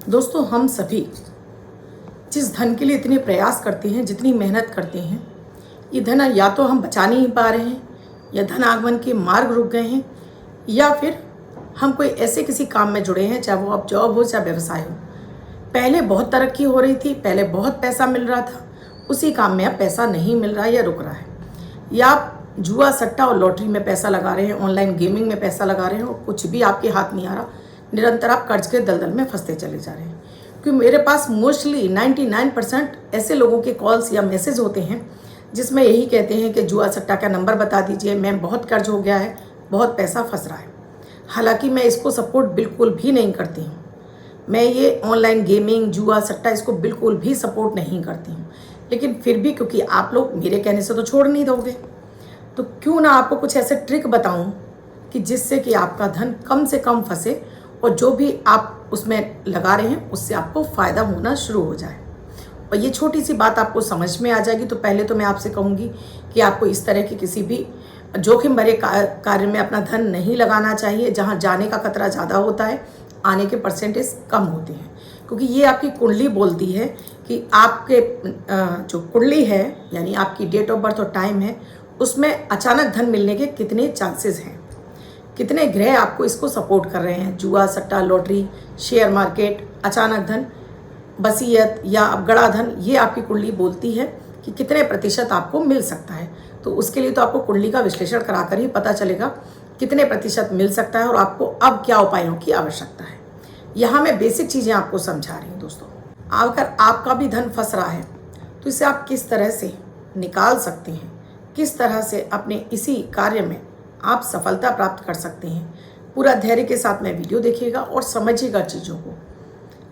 दोस्तों, हम सभी जिस धन के लिए इतने प्रयास करते हैं, जितनी मेहनत करते हैं, ये धन या तो हम बचा नहीं पा रहे हैं, या धन आगमन के मार्ग रुक गए हैं, या फिर हम कोई ऐसे किसी काम में जुड़े हैं, चाहे वो अब जॉब हो चाहे व्यवसाय हो। पहले बहुत तरक्की हो रही थी, पहले बहुत पैसा मिल रहा था, उसी काम में अब पैसा नहीं मिल रहा है या रुक रहा है, या आप जुआ सट्टा और लॉटरी में पैसा लगा रहे हैं, ऑनलाइन गेमिंग में पैसा लगा रहे हैं और कुछ भी आपके हाथ नहीं आ रहा, निरंतर आप कर्ज के दलदल में फंसते चले जा रहे हैं। क्योंकि मेरे पास मोस्टली 99% ऐसे लोगों के कॉल्स या मैसेज होते हैं जिसमें यही कहते हैं कि जुआ सट्टा का नंबर बता दीजिए, मैं बहुत कर्ज हो गया है, बहुत पैसा फंस रहा है। हालांकि मैं इसको सपोर्ट बिल्कुल भी नहीं करती हूँ। मैं ये ऑनलाइन गेमिंग, जुआ सट्टा, इसको बिल्कुल भी सपोर्ट नहीं करती हूँ। लेकिन फिर भी क्योंकि आप लोग मेरे कहने से तो छोड़ नहीं दोगे, तो क्यों ना आपको कुछ ऐसे ट्रिक बताऊं कि जिससे कि आपका धन कम से कम फंसे और जो भी आप उसमें लगा रहे हैं उससे आपको फ़ायदा होना शुरू हो जाए। और ये छोटी सी बात आपको समझ में आ जाएगी। तो पहले तो मैं आपसे कहूँगी कि आपको इस तरह की किसी भी जोखिम भरे कार्य में अपना धन नहीं लगाना चाहिए, जहाँ जाने का खतरा ज़्यादा होता है, आने के परसेंटेज कम होते हैं। क्योंकि ये आपकी कुंडली बोलती है कि आपके जो कुंडली है, यानी आपकी डेट ऑफ बर्थ और टाइम है, उसमें अचानक धन मिलने के कितने चांसेस हैं, कितने ग्रह आपको इसको सपोर्ट कर रहे हैं। जुआ सट्टा, लॉटरी, शेयर मार्केट, अचानक धन, वसीयत या गड़ा धन, ये आपकी कुंडली बोलती है कि कितने प्रतिशत आपको मिल सकता है। तो उसके लिए तो आपको कुंडली का विश्लेषण कराकर ही पता चलेगा कितने प्रतिशत मिल सकता है और आपको अब क्या उपायों की आवश्यकता है। यहाँ मैं बेसिक चीज़ें आपको समझा रही हूँ। दोस्तों, अगर आपका भी धन फंस रहा है तो इसे आप किस तरह से निकाल सकते हैं, किस तरह से अपने इसी कार्य में आप सफलता प्राप्त कर सकते हैं, पूरा धैर्य के साथ में वीडियो देखिएगा और समझिएगा चीज़ों को।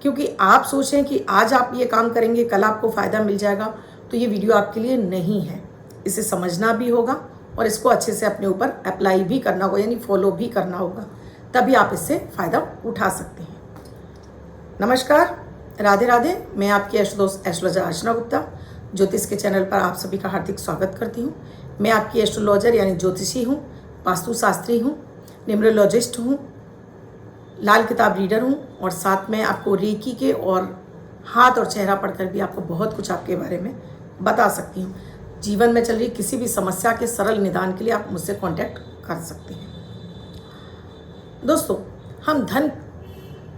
क्योंकि आप सोचें कि आज आप ये काम करेंगे, कल आपको फ़ायदा मिल जाएगा, तो ये वीडियो आपके लिए नहीं है। इसे समझना भी होगा और इसको अच्छे से अपने ऊपर अप्लाई भी करना होगा, यानी फॉलो भी करना होगा, तभी आप इससे फ़ायदा उठा सकते हैं। नमस्कार, राधे राधे। मैं आपकी एस्ट्रोदोस्त एस्ट्रोलॉजर अर्चना गुप्ता ज्योतिष के चैनल पर आप सभी का हार्दिक स्वागत करती हूँ। मैं आपकी एस्ट्रोलॉजर यानी ज्योतिषी हूँ, वास्तुशास्त्री हूँ, न्यूमरोलॉजिस्ट हूँ, लाल किताब रीडर हूँ और साथ में आपको रेकी के और हाथ और चेहरा पढ़कर भी आपको बहुत कुछ आपके बारे में बता सकती हूँ। जीवन में चल रही किसी भी समस्या के सरल निदान के लिए आप मुझसे कांटेक्ट कर सकते हैं। दोस्तों, हम धन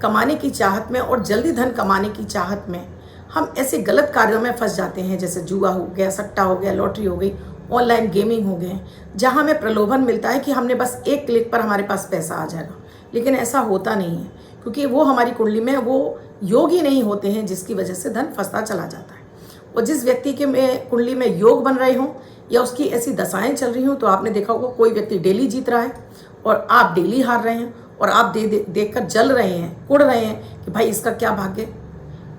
कमाने की चाहत में और जल्दी धन कमाने की चाहत में हम ऐसे गलत कार्यों में फंस जाते हैं, जैसे जुआ हो गया, सट्टा हो गया, लॉटरी हो गई, ऑनलाइन गेमिंग हो गए, जहां हमें प्रलोभन मिलता है कि हमने बस एक क्लिक पर हमारे पास पैसा आ जाएगा। लेकिन ऐसा होता नहीं है, क्योंकि वो हमारी कुंडली में वो योग ही नहीं होते हैं, जिसकी वजह से धन फंसता चला जाता है। और जिस व्यक्ति के कुंडली में योग बन रहे हों या उसकी ऐसी दशाएं चल रही हों, तो आपने देखा होगा कोई व्यक्ति डेली जीत रहा है और आप डेली हार रहे हैं और आप देख कर जल रहे हैं, कुड़ रहे हैं कि भाई इसका क्या भाग्य।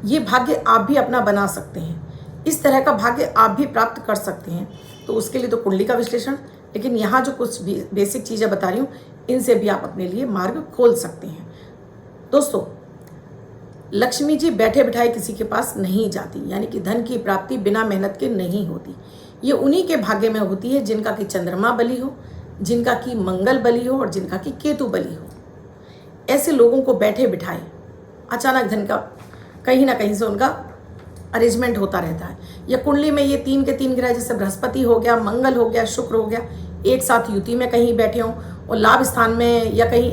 ये भाग्य आप भी अपना बना सकते हैं, इस तरह का भाग्य आप भी प्राप्त कर सकते हैं। तो उसके लिए तो कुंडली का विश्लेषण, लेकिन यहाँ जो कुछ बेसिक चीज़ें बता रही हूँ, इनसे भी आप अपने लिए मार्ग खोल सकते हैं। दोस्तों, लक्ष्मी जी बैठे बिठाए किसी के पास नहीं जाती, यानी कि धन की प्राप्ति बिना मेहनत के नहीं होती। ये उन्हीं के भाग्य में होती है जिनका कि चंद्रमा बली हो, जिनका कि मंगल बली हो और जिनका कि केतु बली हो। ऐसे लोगों को बैठे बिठाए अचानक धन का कहीं ना कहीं से उनका अरेंजमेंट होता रहता है। या कुंडली में ये 3 के 3 ग्रह, जैसे बृहस्पति हो गया, मंगल हो गया, शुक्र हो गया, एक साथ युति में कहीं बैठे हों और लाभ स्थान में या कहीं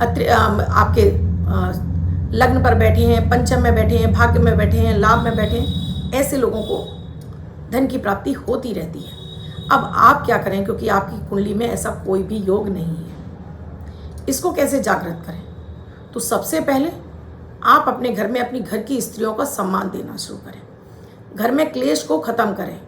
आपके लग्न पर बैठे हैं, पंचम में बैठे हैं, भाग्य में बैठे हैं, लाभ में बैठे हैं, ऐसे लोगों को धन की प्राप्ति होती रहती है। अब आप क्या करें, क्योंकि आपकी कुंडली में ऐसा कोई भी योग नहीं है। इसको कैसे जागृत करें? तो सबसे पहले आप अपने घर में अपनी घर की स्त्रियों का सम्मान देना शुरू करें। घर में क्लेश को ख़त्म करें।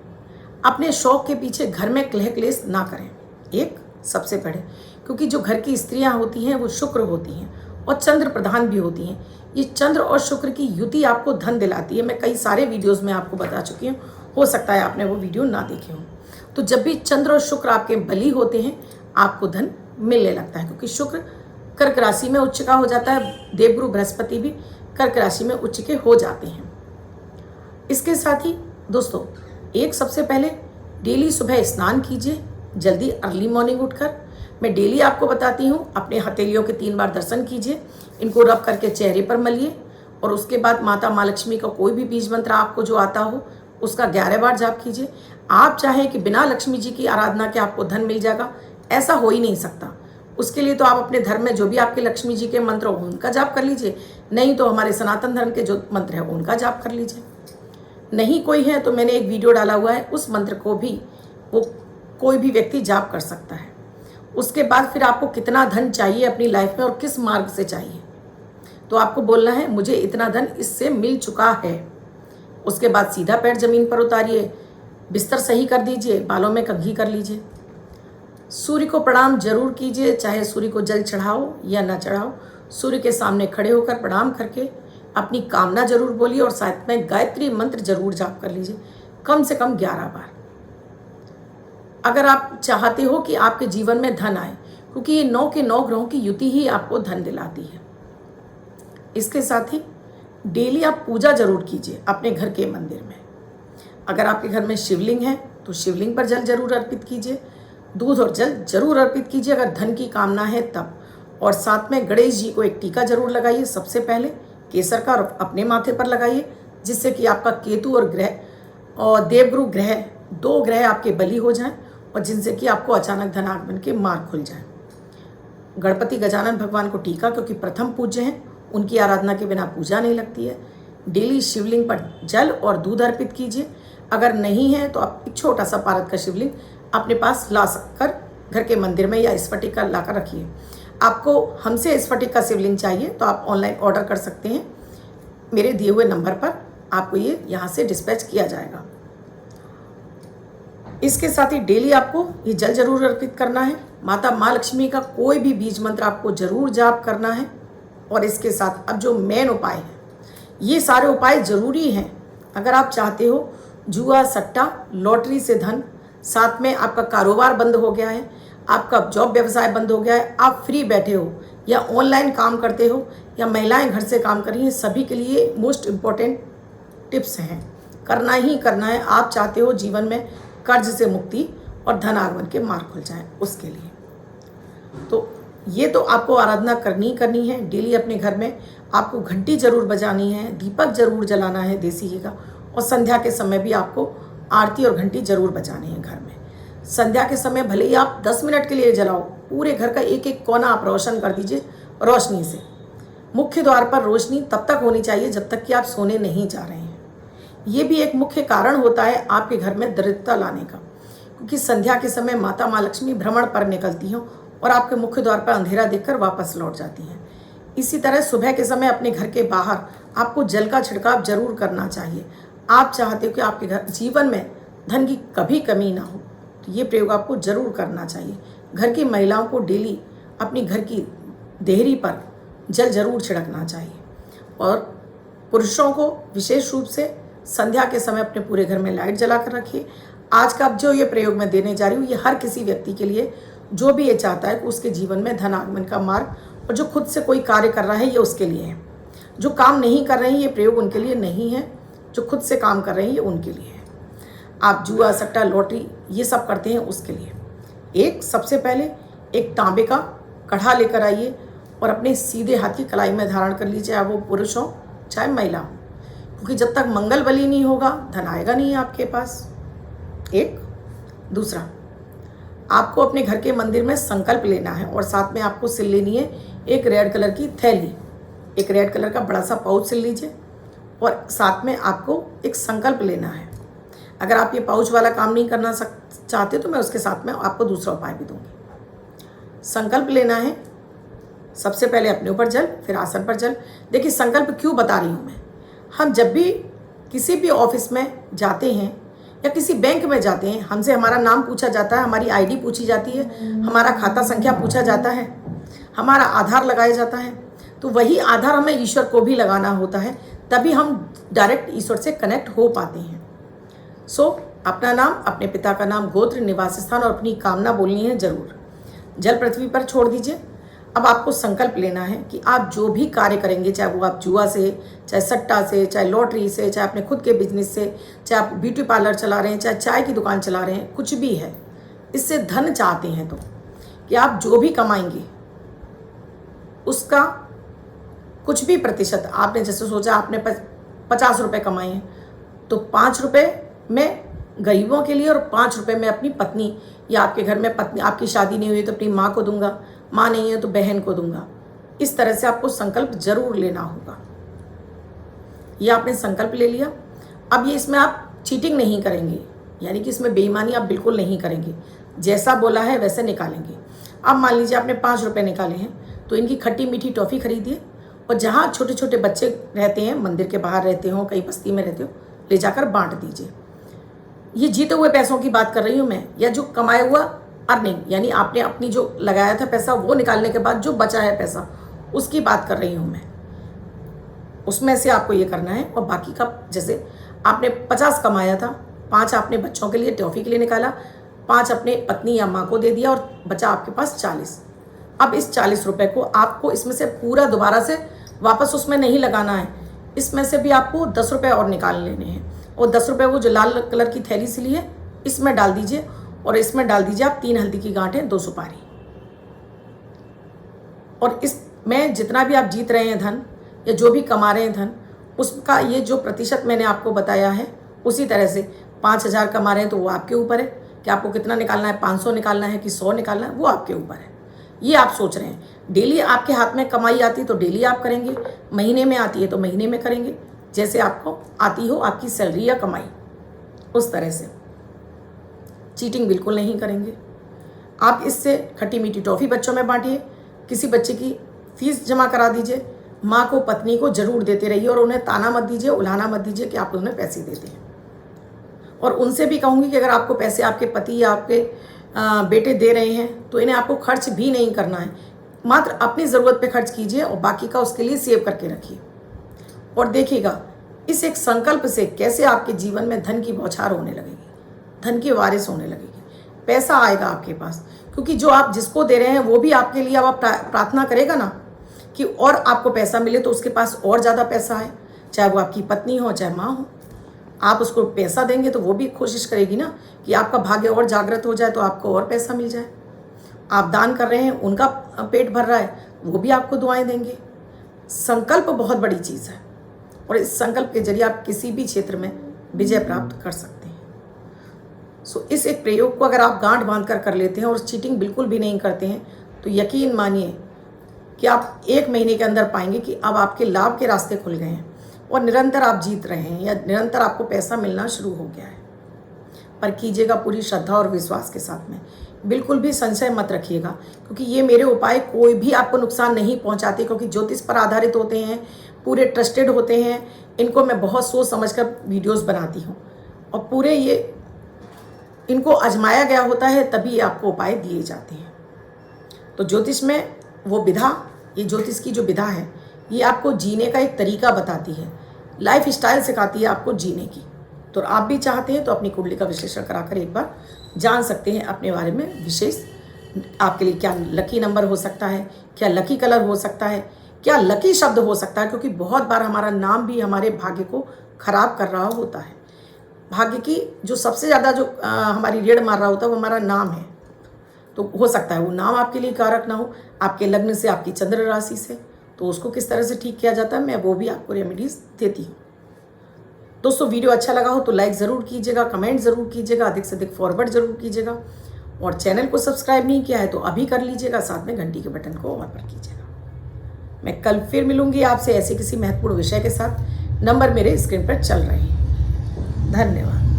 अपने शौक के पीछे घर में कलह क्लेश ना करें, एक सबसे पहले। क्योंकि जो घर की स्त्रियां होती हैं वो शुक्र होती हैं और चंद्र प्रधान भी होती हैं। ये चंद्र और शुक्र की युति आपको धन दिलाती है। मैं कई सारे वीडियोज़ में आपको बता चुकी हूँ, हो सकता है आपने वो वीडियो ना देखे हों। तो जब भी चंद्र और शुक्र आपके बली होते हैं, आपको धन मिलने लगता है, क्योंकि शुक्र कर्क राशि में उच्च का हो जाता है। देवगुरु बृहस्पति भी कर्क राशि में उच्च के हो जाते हैं। इसके साथ ही दोस्तों, एक सबसे पहले डेली सुबह स्नान कीजिए, जल्दी अर्ली मॉर्निंग उठकर। मैं डेली आपको बताती हूँ, अपने हथेलियों के 3 बार दर्शन कीजिए, इनको रब करके चेहरे पर मलिए और उसके बाद माता माँ लक्ष्मी का कोई भी बीज मंत्र आपको जो आता हो उसका 11 बार जाप कीजिए। आप चाहें कि बिना लक्ष्मी जी की आराधना के आपको धन मिल जाएगा, ऐसा हो ही नहीं सकता। उसके लिए तो आप अपने धर्म में जो भी आपके लक्ष्मी जी के मंत्र हो उनका जाप कर लीजिए, नहीं तो हमारे सनातन धर्म के जो मंत्र है उनका जाप कर लीजिए। नहीं कोई है तो मैंने एक वीडियो डाला हुआ है, उस मंत्र को भी वो कोई भी व्यक्ति जाप कर सकता है। उसके बाद फिर आपको कितना धन चाहिए अपनी लाइफ में और किस मार्ग से चाहिए, तो आपको बोलना है मुझे इतना धन इससे मिल चुका है। उसके बाद सीधा पैर जमीन पर उतारिए, बिस्तर सही कर दीजिए, बालों में कंघी कर लीजिए, सूर्य को प्रणाम जरूर कीजिए, चाहे सूर्य को जल चढ़ाओ या ना चढ़ाओ। सूर्य के सामने खड़े होकर प्रणाम करके अपनी कामना जरूर बोलिए और साथ में गायत्री मंत्र जरूर जाप कर लीजिए, कम से कम 11 बार। अगर आप चाहते हो कि आपके जीवन में धन आए, क्योंकि ये 9 के 9 ग्रहों की युति ही आपको धन दिलाती है। इसके साथ ही डेली आप पूजा जरूर कीजिए अपने घर के मंदिर में। अगर आपके घर में शिवलिंग है तो शिवलिंग पर जल जरूर अर्पित कीजिए, दूध और जल जरूर अर्पित कीजिए अगर धन की कामना है तब। और साथ में गणेश जी को एक टीका जरूर लगाइए, सबसे पहले केसर का, और अपने माथे पर लगाइए, जिससे कि आपका केतु और ग्रह और देवगुरु ग्रह 2 ग्रह आपके बली हो जाएं और जिनसे कि आपको अचानक धन आगमन के मार्ग खुल जाए। गणपति गजानन भगवान को टीका, क्योंकि प्रथम पूज्य हैं, उनकी आराधना के बिना पूजा नहीं लगती है। डेली शिवलिंग पर जल और दूध अर्पित कीजिए। अगर नहीं है तो आप एक छोटा सा पारद का शिवलिंग अपने पास ला कर घर के मंदिर में या स्फटिक का लाकर रखिए। आपको हमसे स्फटिक का शिवलिंग चाहिए तो आप ऑनलाइन ऑर्डर कर सकते हैं, मेरे दिए हुए नंबर पर आपको ये यहाँ से डिस्पैच किया जाएगा। इसके साथ ही डेली आपको ये जल जरूर अर्पित करना है। माता माँ लक्ष्मी का कोई भी बीज मंत्र आपको जरूर जाप करना है। और इसके साथ अब जो मेन उपाय है, ये सारे उपाय जरूरी हैं। अगर आप चाहते हो जुआ सट्टा लॉटरी से धन, साथ में आपका कारोबार बंद हो गया है, आपका जॉब व्यवसाय बंद हो गया है, आप फ्री बैठे हो या ऑनलाइन काम करते हो या महिलाएं घर से काम कर रही हैं, सभी के लिए मोस्ट इम्पॉर्टेंट टिप्स हैं। करना ही करना है। आप चाहते हो जीवन में कर्ज से मुक्ति और धन आगमन के मार्ग खुल जाए, उसके लिए तो ये तो आपको आराधना करनी है। डेली अपने घर में आपको घंटी जरूर बजानी है, दीपक जरूर जलाना है देसी घी का, और संध्या के समय भी आपको आरती और घंटी जरूर बजानी है घर में। संध्या के समय भले ही आप 10 मिनट के लिए जलाओ, पूरे घर का एक एक कोना आप रोशन कर दीजिए रोशनी से। मुख्य द्वार पर रोशनी तब तक होनी चाहिए जब तक कि आप सोने नहीं जा रहे हैं। ये भी एक मुख्य कारण होता है आपके घर में दरिद्रता लाने का, क्योंकि संध्या के समय माता माँ लक्ष्मी भ्रमण पर निकलती हैं और आपके मुख्य द्वार पर अंधेरा देखकर वापस लौट जाती हैं। इसी तरह सुबह के समय अपने घर के बाहर आपको जल का छिड़काव जरूर करना चाहिए। आप चाहते हो कि आपके घर जीवन में धन की कभी कमी ना हो, तो ये प्रयोग आपको जरूर करना चाहिए। घर की महिलाओं को डेली अपनी घर की देहरी पर जल जरूर छिड़कना चाहिए, और पुरुषों को विशेष रूप से संध्या के समय अपने पूरे घर में लाइट जलाकर रखिए। आज का जो ये प्रयोग मैं देने जा रही हूँ, ये हर किसी व्यक्ति के लिए जो भी ये चाहता है कि उसके जीवन में धन आगमन का मार्ग, और जो खुद से कोई कार्य कर रहा है ये उसके लिए है। जो काम नहीं कर रहे हैं ये प्रयोग उनके लिए नहीं है, जो खुद से काम कर रहे हैं ये उनके लिए है। आप जुआ सट्टा लॉटरी ये सब करते हैं उसके लिए सबसे पहले एक तांबे का कढ़ा लेकर आइए और अपने सीधे हाथ की कलाई में धारण कर लीजिए, चाहे वो पुरुष हो चाहे महिला हो, क्योंकि जब तक मंगल बली नहीं होगा धन आएगा नहीं आपके पास। दूसरा, आपको अपने घर के मंदिर में संकल्प लेना है और साथ में आपको सिल लेनी है एक रेड कलर की थैली, एक रेड कलर का बड़ा सा पाउच सिल लीजिए, और साथ में आपको एक संकल्प लेना है। अगर आप ये पाउच वाला काम नहीं करना चाहते तो मैं उसके साथ में आपको दूसरा उपाय भी दूंगी। संकल्प लेना है, सबसे पहले अपने ऊपर जल, फिर आसन पर जल। देखिए संकल्प क्यों बता रही हूँ मैं, हम जब भी किसी भी ऑफिस में जाते हैं या किसी बैंक में जाते हैं, हमसे हमारा नाम पूछा जाता है, हमारी आईडी पूछी जाती है, हमारा खाता संख्या पूछा जाता है, हमारा आधार लगाया जाता है, तो वही आधार हमें ईश्वर को भी लगाना होता है, तभी हम डायरेक्ट ईश्वर से कनेक्ट हो पाते हैं। अपना नाम, अपने पिता का नाम, गोत्र, निवास स्थान और अपनी कामना बोलनी है जरूर। जल पृथ्वी पर छोड़ दीजिए। अब आपको संकल्प लेना है कि आप जो भी कार्य करेंगे, चाहे वो आप जुआ से, चाहे सट्टा से, चाहे लॉटरी से, चाहे अपने खुद के बिजनेस से, चाहे आप ब्यूटी पार्लर चला रहे हैं, चाहे चाय की दुकान चला रहे हैं, कुछ भी है, इससे धन चाहते हैं तो कि आप जो भी कमाएंगे उसका कुछ भी प्रतिशत आपने जैसे सोचा आपने 50 रुपये कमाए हैं तो 5 रुपये मैं गरीबों के लिए और 5 रुपये मैं अपनी पत्नी या आपके घर में पत्नी, आपकी शादी नहीं हुई तो अपनी माँ को दूंगा, माँ नहीं है तो बहन को दूंगा। इस तरह से आपको संकल्प जरूर लेना होगा। ये आपने संकल्प ले लिया। अब ये इसमें आप चीटिंग नहीं करेंगे, यानी कि इसमें बेईमानी आप बिल्कुल नहीं करेंगे, जैसा बोला है वैसे निकालेंगे। अब मान लीजिए आपने 5 रुपये निकाले हैं तो इनकी खट्टी मीठी टॉफ़ी खरीदिए और जहाँ छोटे छोटे बच्चे रहते हैं, मंदिर के बाहर रहते हो, कहीं बस्ती में रहते हो, ले जाकर बांट दीजिए। ये जीते हुए पैसों की बात कर रही हूँ मैं, या जो कमाया हुआ अर्निंग, यानी आपने अपनी जो लगाया था पैसा वो निकालने के बाद जो बचा है पैसा, उसकी बात कर रही हूँ मैं। उसमें से आपको ये करना है। और बाकी का जैसे आपने 50 कमाया था, 5 आपने बच्चों के लिए टॉफ़ी के लिए निकाला, 5 अपने पत्नी या माँ को दे दिया और बचा आपके पास 40। अब इस 40 रुपये को आपको इसमें से पूरा दोबारा से वापस उसमें नहीं लगाना है। इसमें से भी आपको 10 रुपये और निकाल लेने हैं और 10 रुपये वो जो लाल कलर की थैली से ली है इसमें डाल दीजिए और इसमें डाल दीजिए आप 3 हल्दी की गांठें, 2 सुपारी। और इसमें जितना भी आप जीत रहे हैं धन या जो भी कमा रहे हैं धन, उसका ये जो प्रतिशत मैंने आपको बताया है उसी तरह से 5,000 कमा रहे हैं तो वो आपके ऊपर है कि आपको कितना निकालना है, 500 निकालना है कि 100 निकालना है, वो आपके ऊपर है। ये आप सोच रहे हैं। डेली आपके हाथ में कमाई आती तो डेली आप करेंगे, महीने में आती है तो महीने में करेंगे, जैसे आपको आती हो आपकी सैलरी या कमाई, उस तरह से। चीटिंग बिल्कुल नहीं करेंगे। आप इससे खट्टी मीठी टॉफ़ी बच्चों में बांटिए, किसी बच्चे की फीस जमा करा दीजिए, माँ को पत्नी को जरूर देते रहिए और उन्हें ताना मत दीजिए, उलाना मत दीजिए कि आप उन्हें पैसे देते हैं। और उनसे भी कहूँगी कि अगर आपको पैसे आपके पति या आपके बेटे दे रहे हैं तो इन्हें आपको खर्च भी नहीं करना है, मात्र अपनी ज़रूरत पे खर्च कीजिए और बाकी का उसके लिए सेव करके रखिए। और देखिएगा इस एक संकल्प से कैसे आपके जीवन में धन की बौछार होने लगेगी, धन की बारिश होने लगेगी, पैसा आएगा आपके पास। क्योंकि जो आप जिसको दे रहे हैं वो भी आपके लिए, अब आप प्रार्थना करेगा ना कि और आपको पैसा मिले तो उसके पास और ज़्यादा पैसा है, चाहे वो आपकी पत्नी हो चाहे माँ हो। आप उसको पैसा देंगे तो वो भी कोशिश करेगी ना कि आपका भाग्य और जागृत हो जाए तो आपको और पैसा मिल जाए। आप दान कर रहे हैं, उनका पेट भर रहा है, वो भी आपको दुआएं देंगे। संकल्प बहुत बड़ी चीज़ है और इस संकल्प के जरिए आप किसी भी क्षेत्र में विजय प्राप्त कर सकते हैं। सो इस एक प्रयोग को अगर आप गांठ बांध कर लेते हैं और चीटिंग बिल्कुल भी नहीं करते हैं तो यकीन मानिए कि आप 1 महीने के अंदर पाएंगे कि अब आपके लाभ के रास्ते खुल गए हैं और निरंतर आप जीत रहे हैं या निरंतर आपको पैसा मिलना शुरू हो गया है। पर कीजिएगा पूरी श्रद्धा और विश्वास के साथ में, बिल्कुल भी संशय मत रखिएगा, क्योंकि ये मेरे उपाय कोई भी आपको नुकसान नहीं पहुंचाते, क्योंकि ज्योतिष पर आधारित होते हैं, पूरे ट्रस्टेड होते हैं। इनको मैं बहुत सोच समझकर वीडियोस बनाती हूँ और पूरे ये इनको आजमाया गया होता है, तभी आपको उपाय दिए जाते हैं। तो ज्योतिष में वो विधा, ये ज्योतिष की जो विधा है ये आपको जीने का एक तरीका बताती है, लाइफ स्टाइल सिखाती है आपको जीने की। तो आप भी चाहते हैं तो अपनी कुंडली का विश्लेषण कराकर एक बार जान सकते हैं अपने बारे में विशेष। आपके लिए क्या लकी नंबर हो सकता है, क्या लकी कलर हो सकता है, क्या लकी शब्द हो सकता है, क्योंकि बहुत बार हमारा नाम भी हमारे भाग्य को खराब कर रहा होता है। भाग्य की जो सबसे ज़्यादा जो हमारी रेड़ मार रहा होता है वो हमारा नाम है। तो हो सकता है वो नाम आपके लिए कारक ना हो, आपके लग्न से, आपकी चंद्र राशि से। तो उसको किस तरह से ठीक किया जाता है मैं वो भी आपको रेमेडीज़ देती हूँ। दोस्तों वीडियो अच्छा लगा हो तो लाइक ज़रूर कीजिएगा, कमेंट ज़रूर कीजिएगा, अधिक से अधिक फॉरवर्ड ज़रूर कीजिएगा और चैनल को सब्सक्राइब नहीं किया है तो अभी कर लीजिएगा, साथ में घंटी के बटन को ऑन पर कीजिएगा। मैं कल फिर मिलूंगी आपसे ऐसे किसी महत्वपूर्ण विषय के साथ। नंबर मेरे स्क्रीन पर चल रहे हैं। धन्यवाद।